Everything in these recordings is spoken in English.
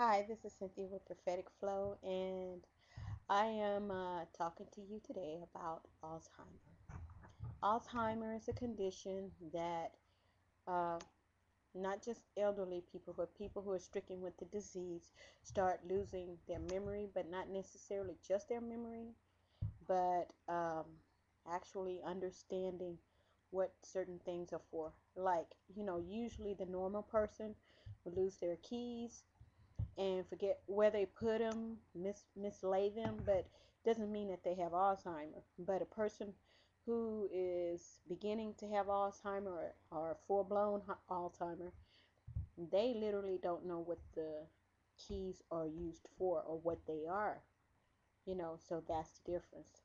Hi, this is Cynthia with Prophetic Flow, and I am talking to you today about Alzheimer. Alzheimer is a condition that uh, not just elderly people, but people who are stricken with the disease start losing their memory, but not necessarily just their memory, but actually understanding what certain things are for. Like, usually the normal person will lose their keys and forget where they put them, mislay them, but doesn't mean that they have Alzheimer. But a person who is beginning to have Alzheimer or full-blown Alzheimer, they literally don't know what the keys are used for or what they are, so that's the difference.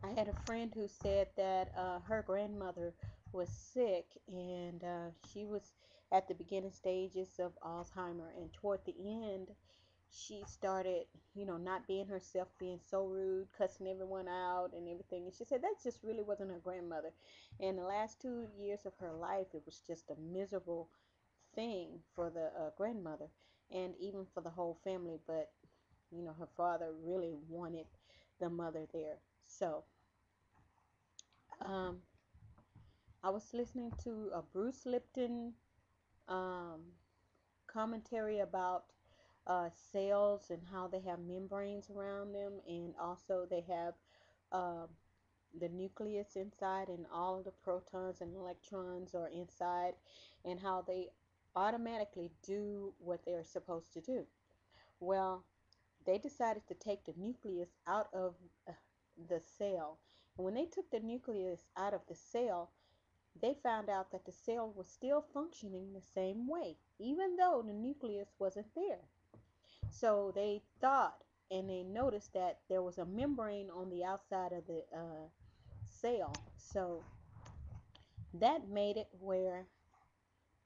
I had a friend who said that her grandmother was sick and she was at the beginning stages of Alzheimer, and toward the end she started, not being herself, being so rude, cussing everyone out and everything. And she said that just really wasn't her grandmother. In the last 2 years of her life, it was just a miserable thing for the grandmother and even for the whole family. But, her father really wanted the mother there. So, um, I was listening to a Bruce Lipton um, commentary about cells and how they have membranes around them, and also they have um, the nucleus inside, and all of the protons and electrons are inside, and how they automatically do what they are supposed to do. Well, they decided to take the nucleus out of the cell. And when they took the nucleus out of the cell, they found out that the cell was still functioning the same way, even though the nucleus wasn't there. So they thought and they noticed that there was a membrane on the outside of the cell. So that made it where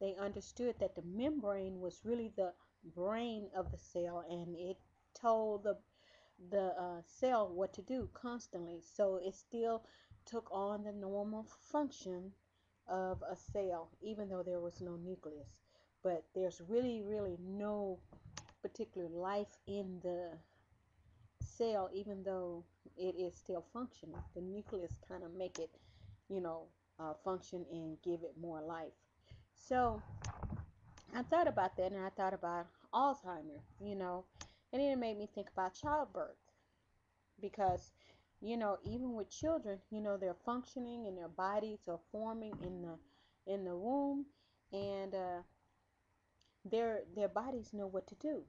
they understood that the membrane was really the brain of the cell, and it told the cell what to do constantly. So it still took on the normal function of a cell, even though there was no nucleus. But there's really no particular life in the cell, even though it is still functioning. The nucleus kind of make it, function and give it more life. So I thought about that, and I thought about Alzheimer, and it made me think about childbirth because, even with children, they're functioning and their bodies are forming in the womb, and their bodies know what to do.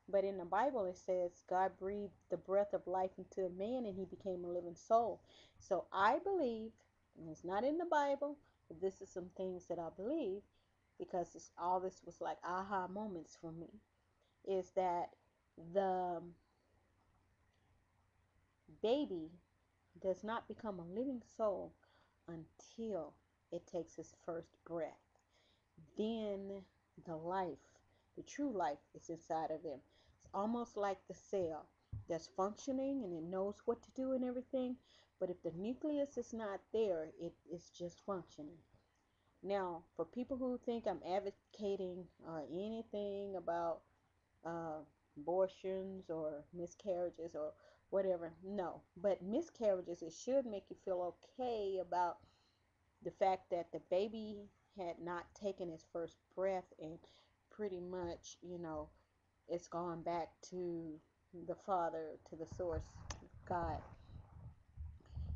But in the Bible, it says God breathed the breath of life into a man and he became a living soul. So I believe, and it's not in the Bible, but this is some things that I believe because all this was like aha moments for me, is that the baby does not become a living soul until it takes its first breath. Then the life, the true life, is inside of them. It's almost like the cell that's functioning and it knows what to do and everything. But if the nucleus is not there, it is just functioning. Now, for people who think I'm advocating anything about uh, abortions or miscarriages or whatever, no. But miscarriages, it should make you feel okay about the fact that the baby had not taken his first breath, and pretty much, it's gone back to the Father, to the source, God.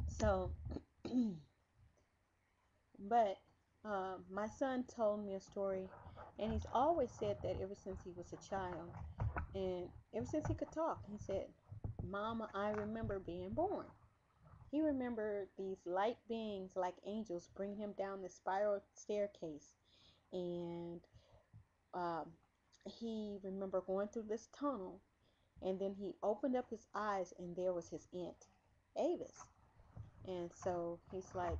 So, but my son told me a story, and he's always said that ever since he was a child, and ever since he could talk, he said, Mama, I remember being born. He remembered these light beings like angels bring him down the spiral staircase, and um, he remembered going through this tunnel, and then he opened up his eyes, and there was his aunt, Avis. And so he's like,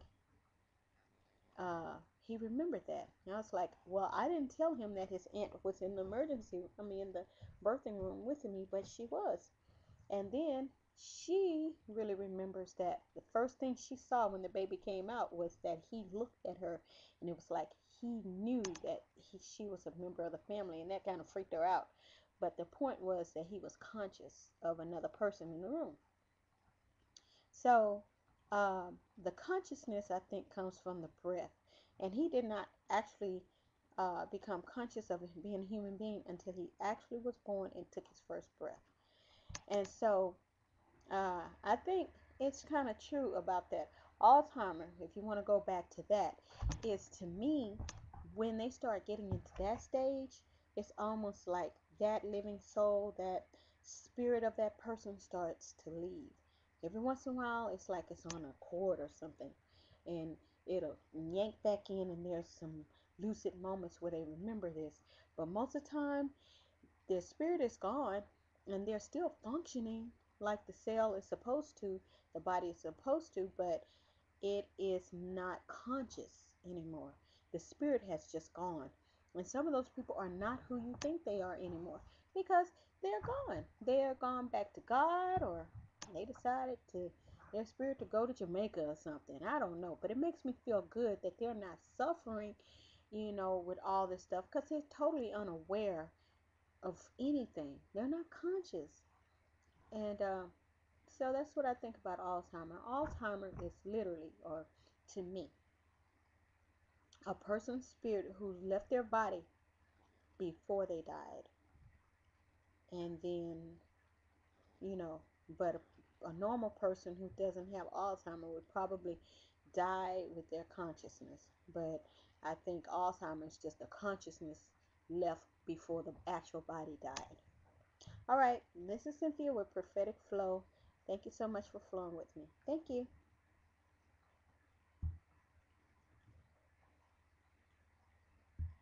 uh, he remembered that. And I was like, well, I didn't tell him that his aunt was in the in the birthing room with me, but she was. And then she really remembers that the first thing she saw when the baby came out was that he looked at her, and it was like he knew that she was a member of the family, and that kind of freaked her out. But the point was that he was conscious of another person in the room. So the consciousness, I think, comes from the breath. And he did not actually become conscious of being a human being until he actually was born and took his first breath. And so I think it's kind of true about that. Alzheimer's, if you want to go back to that, is to me, when they start getting into that stage, it's almost like that living soul, that spirit of that person starts to leave. Every once in a while, it's like it's on a cord or something, and it'll yank back in, and there's some lucid moments where they remember this. But most of the time, their spirit is gone, and they're still functioning like the cell is supposed to, the body is supposed to, but it is not conscious anymore. The spirit has just gone. And some of those people are not who you think they are anymore because they're gone. They are gone back to God, or they decided to their spirit to go to Jamaica or something. I don't know. But it makes me feel good that they're not suffering, with all this stuff, because they're totally unaware of anything. They're not conscious. And so that's what I think about Alzheimer. Alzheimer is literally, or to me, a person's spirit who left their body before they died. And then, you know, but a normal person who doesn't have Alzheimer would probably die with their consciousness. But I think Alzheimer is just a consciousness left before the actual body died. All right, this is Cynthia with Prophetic Flow. Thank you so much for flowing with me. Thank you.